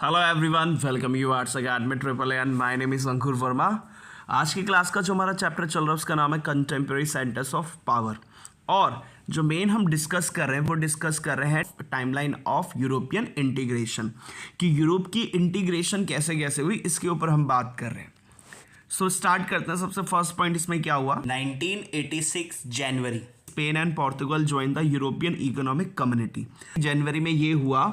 Hello everyone, welcome you arts academy triple N. My name is Ankur Verma. आज की class का जो हमारा चैप्टर चल रहा है उसका नाम है कंटेम्प्रेरी सेंटर्स ऑफ पावर। और जो मेन हम डिस्कस कर रहे हैं वो डिस्कस कर रहे हैं टाइमलाइन ऑफ यूरोपियन इंटीग्रेशन, कि यूरोप की इंटीग्रेशन कैसे कैसे हुई, इसके ऊपर हम बात कर रहे हैं। सो स्टार्ट करते हैं। सबसे फर्स्ट पॉइंट इसमें क्या हुआ, 1986 January Spain and Portugal join the European Economic Community. जनवरी में ये हुआ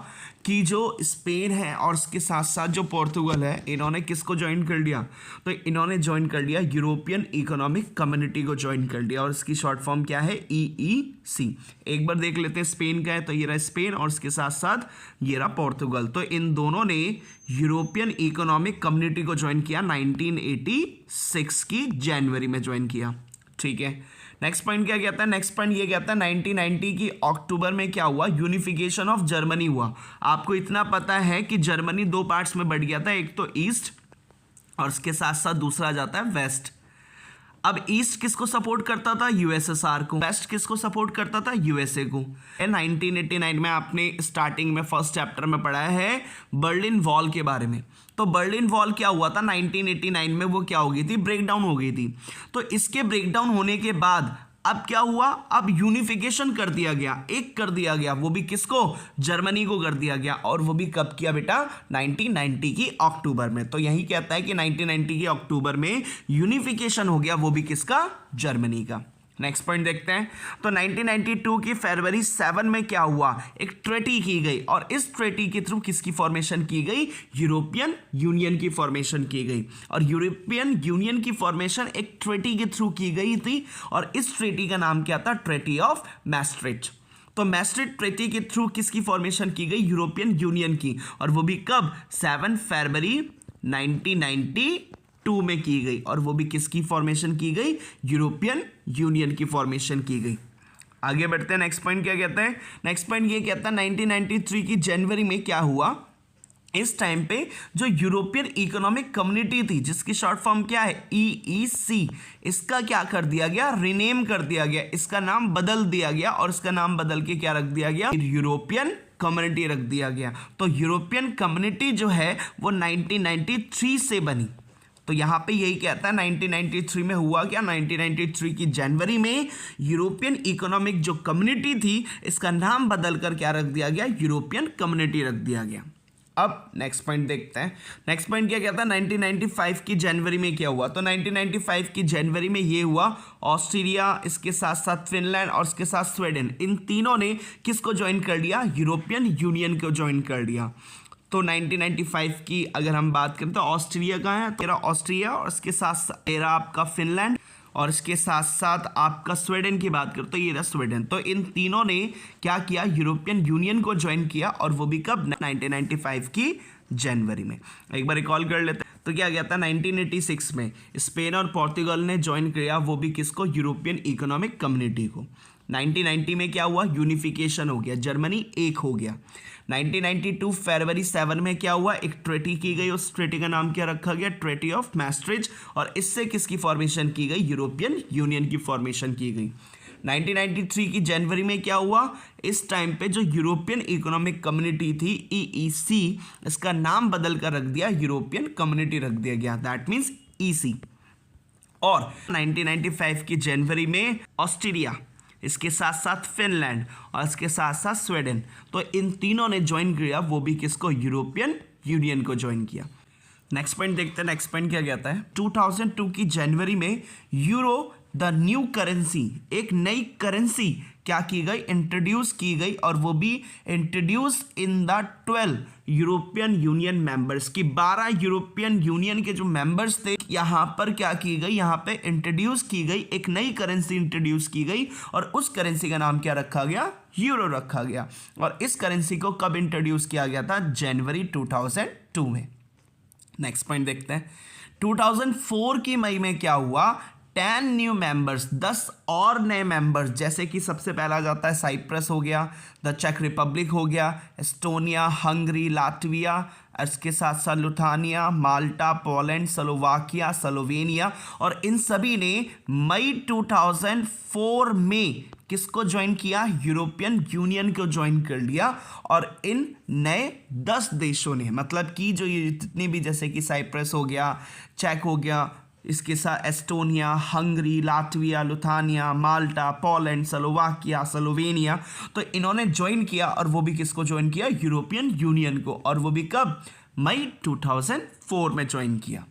कि जो स्पेन है और उसके साथ साथ जो पोर्तुगल है, इन्होंने किसको ज्वाइन कर लिया, तो इन्होंने ज्वाइन कर लिया यूरोपियन इकोनॉमिक कम्युनिटी को ज्वाइन कर लिया। और इसकी शॉर्ट फॉर्म क्या है, EEC। एक बार देख लेते हैं स्पेन का है, तो ये रहा स्पेन और उसके साथ साथ ये रहा पोर्तुगल। तो इन दोनों ने यूरोपियन इकोनॉमिक कम्युनिटी को ज्वाइन किया 1986 की जनवरी में ज्वाइन किया। ठीक है, नेक्स्ट पॉइंट क्या कहता है, नेक्स्ट पॉइंट ये कहता है 1990 की अक्टूबर में क्या हुआ, यूनिफिकेशन ऑफ जर्मनी हुआ। आपको इतना पता है कि जर्मनी दो पार्ट्स में बढ़ गया था, एक तो ईस्ट और उसके साथ साथ दूसरा आ जाता है वेस्ट। अब ईस्ट किसको सपोर्ट करता था, यूएसएसआर को। वेस्ट किसको सपोर्ट करता था, यूएसए को। 1989 में आपने स्टार्टिंग में फर्स्ट चैप्टर में पढ़ा है बर्लिन वॉल के बारे में। तो बर्लिन वॉल क्या हुआ था 1989 में, वो क्या हो गई थी, ब्रेकडाउन हो गई थी। तो इसके ब्रेकडाउन होने के बाद अब क्या हुआ, अब यूनिफिकेशन कर दिया गया, एक कर दिया गया, वो भी किसको, जर्मनी को कर दिया गया। और वो भी कब किया बेटा, 1990 की अक्टूबर में। तो यही कहता है कि 1990 की अक्टूबर में यूनिफिकेशन हो गया, वो भी किसका, जर्मनी का। नेक्स्ट पॉइंट देखते हैं। तो 1992 की फरवरी 7 में क्या हुआ, एक ट्रेटी की गई और इस ट्रेटी के थ्रू किसकी फॉर्मेशन की गई, यूरोपियन यूनियन की फॉर्मेशन की गई। और यूरोपियन यूनियन की फॉर्मेशन एक ट्रेटी के थ्रू की गई थी और इस ट्रेटी का नाम क्या था, ट्रेटी ऑफ मैस्ट्रिच। तो मैस्ट्रिच ट्रेटी के थ्रू किसकी फॉर्मेशन की गई, यूरोपियन यूनियन की, और वो भी कब, 7 फरवरी 1992 में की गई। और वो भी किसकी फॉर्मेशन की गई, यूरोपियन यूनियन की फॉर्मेशन की गई। आगे बढ़ते हैं, नेक्स्ट पॉइंट क्या कहता है, नेक्स्ट पॉइंट ये कहता है 1993 की जनवरी में क्या हुआ, इस टाइम पे जो यूरोपियन इकोनॉमिक कम्युनिटी थी जिसकी शॉर्ट फॉर्म क्या है, EEC, इसका क्या कर दिया गया, रिनेम कर दिया गया, इसका नाम बदल दिया गया और इसका नाम बदल के क्या रख दिया गया, यूरोपियन कम्युनिटी रख दिया गया। तो यूरोपियन कम्युनिटी जो है वो 1993 से बनी। तो यहाँ पे यही कहता है 1993 में हुआ क्या, 1993 की जनवरी में यूरोपियन इकोनॉमिक जो कम्युनिटी थी इसका नाम बदल कर क्या रख दिया गया, यूरोपियन कम्युनिटी रख दिया गया। अब नेक्स्ट पॉइंट देखते हैं। नेक्स्ट पॉइंट क्या कहता है, 1995 की जनवरी में क्या हुआ, तो 1995 की जनवरी में ये हुआ, ऑस्ट्रेलिया, इसके साथ साथ फिनलैंड और इसके साथ स्वीडन, इन तीनों ने किसको ज्वाइन कर लिया, यूरोपियन यूनियन को ज्वाइन कर लिया। तो 1995 की अगर हम बात करें तो ऑस्ट्रेलिया का है, तेरा ऑस्ट्रिया और इसके साथ तेरा आपका फिनलैंड और इसके साथ साथ आपका स्वीडन की बात करें तो ये रहा स्वीडन। तो इन तीनों ने क्या किया, यूरोपियन यूनियन को ज्वाइन किया और वो भी कब, 1995 की जनवरी में। एक बार रिकॉल कर लेते हैं। तो क्या गया था 1986 में स्पेन और पोर्तुगल ने ज्वाइन किया, वो भी किसको, यूरोपियन इकोनॉमिक कम्युनिटी को। 1990 में क्या हुआ, यूनिफिकेशन हो गया, जर्मनी एक हो गया। 1992 फरवरी 7 में क्या हुआ, एक ट्रेटी की गई, उस ट्रेटी का नाम क्या रखा गया, ट्रेटी ऑफ मैस्ट्रिच, और इससे किसकी फॉर्मेशन की गई, यूरोपियन यूनियन की फॉर्मेशन की गई। 1993 की जनवरी में क्या हुआ, इस टाइम पे जो यूरोपियन इकोनॉमिक कम्युनिटी थी EEC, इसका नाम बदल कर रख दिया, यूरोपियन कम्युनिटी रख दिया गया, दैट मीन्स EC। और 1995 की जनवरी में ऑस्ट्रेलिया, इसके साथ साथ फिनलैंड और इसके साथ साथ स्वीडन, तो इन तीनों ने ज्वाइन किया, वो भी किसको, यूरोपियन यूनियन को ज्वाइन किया। नेक्स्ट पॉइंट देखते हैं। नेक्स्ट पॉइंट क्या कहता है, 2002 की जनवरी में यूरो द न्यू करेंसी, एक नई करेंसी क्या की गई, इंट्रोड्यूस की गई, और वो भी introduce in the 12 European union members की, 12 यूरोपियन यूनियन के जो मेंबर्स थे यहाँ पर क्या की गई, यहाँ पे इंट्रोड्यूस की गई, एक नई करेंसी इंट्रोड्यूस की गई और उस करेंसी का नाम क्या रखा गया, यूरो रखा गया। और इस करेंसी को कब इंट्रोड्यूस किया गया था, जनवरी 2002 में। नेक्स्ट पॉइंट देखते हैं। 2004 की मई में क्या हुआ, 10 न्यू मेंबर्स, 10 और नए मेंबर्स, जैसे कि सबसे पहला जाता है साइप्रस हो गया, द चेक रिपब्लिक हो गया, एस्टोनिया, हंगरी, लाटविया, इसके साथ साथ Lithuania, Malta, Poland, Slovakia, Slovenia, और इन सभी ने मई 2004 में किसको ज्वाइन किया? यूरोपियन यूनियन को ज्वाइन कर लिया। और इन नए 10 देशों ने, मतलब कि जो ये जितनी भी, जैसे कि साइप्रस हो गया, चेक हो गया, इसके साथ Estonia, Hungary, Latvia, Lithuania, Malta, Poland, Slovakia, Slovenia, तो इन्होंने ज्वाइन किया। और वो भी किसको ज्वाइन किया? यूरोपियन यूनियन को। और वो भी कब? मई 2004 में ज्वाइन किया।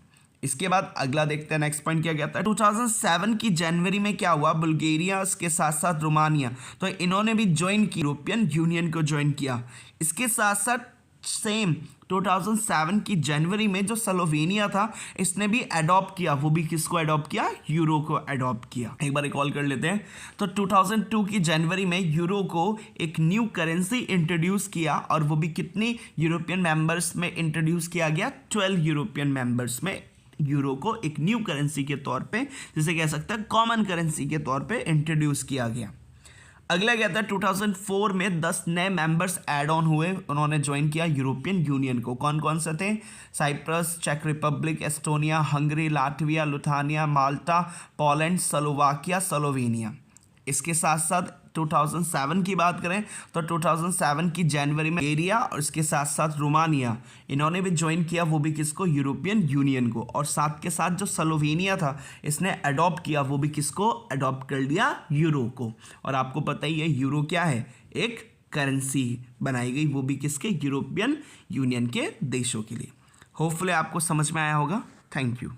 इसके बाद अगला देखते हैं, नेक्स्ट पॉइंट क्या कहता है। 2007 की जनवरी में क्या हुआ? बुल्गारिया, उसके साथ साथ रोमानिया, तो इन्होंने भी ज्वाइन की, यूरोपियन यूनियन को ज्वाइन किया। इसके साथ साथ सेम 2007 की जनवरी में जो स्लोवेनिया था, इसने भी अडॉप्ट किया। वो भी किसको अडॉप्ट किया? यूरो को अडॉप्ट किया। एक बार रिकॉल कर लेते हैं। तो 2002 की जनवरी में यूरो को एक न्यू करेंसी इंट्रोड्यूस किया। और वो भी कितनी यूरोपियन मेंबर्स में इंट्रोड्यूस किया गया? 12 यूरोपियन मेंबर्स में यूरो को एक न्यू करेंसी के तौर पे, जिसे कह सकते हैं कॉमन करेंसी के तौर पे इंट्रोड्यूस किया गया। अगला कहता है 2004 में 10 नए मेंबर्स ऐड ऑन हुए, उन्होंने ज्वाइन किया यूरोपियन यूनियन को। कौन कौन से थे? साइप्रस, चेक Republic, Estonia, Hungary, Latvia, Lithuania, Malta, Poland, Slovakia, Slovenia. इसके साथ साथ 2007 की बात करें तो 2007 की जनवरी में बुल्गारिया और इसके साथ साथ रोमानिया, इन्होंने भी ज्वाइन किया। वो भी किसको? यूरोपियन यूनियन को। और साथ के साथ जो स्लोवेनिया था, इसने अडॉप्ट किया। वो भी किसको अडॉप्ट कर लिया? यूरो को। और आपको पता ही है यूरो क्या है? एक करेंसी बनाई गई, वो भी किसके? यूरोपियन यूनियन के देशों के लिए। होपफुली आपको समझ में आया होगा। Thank you.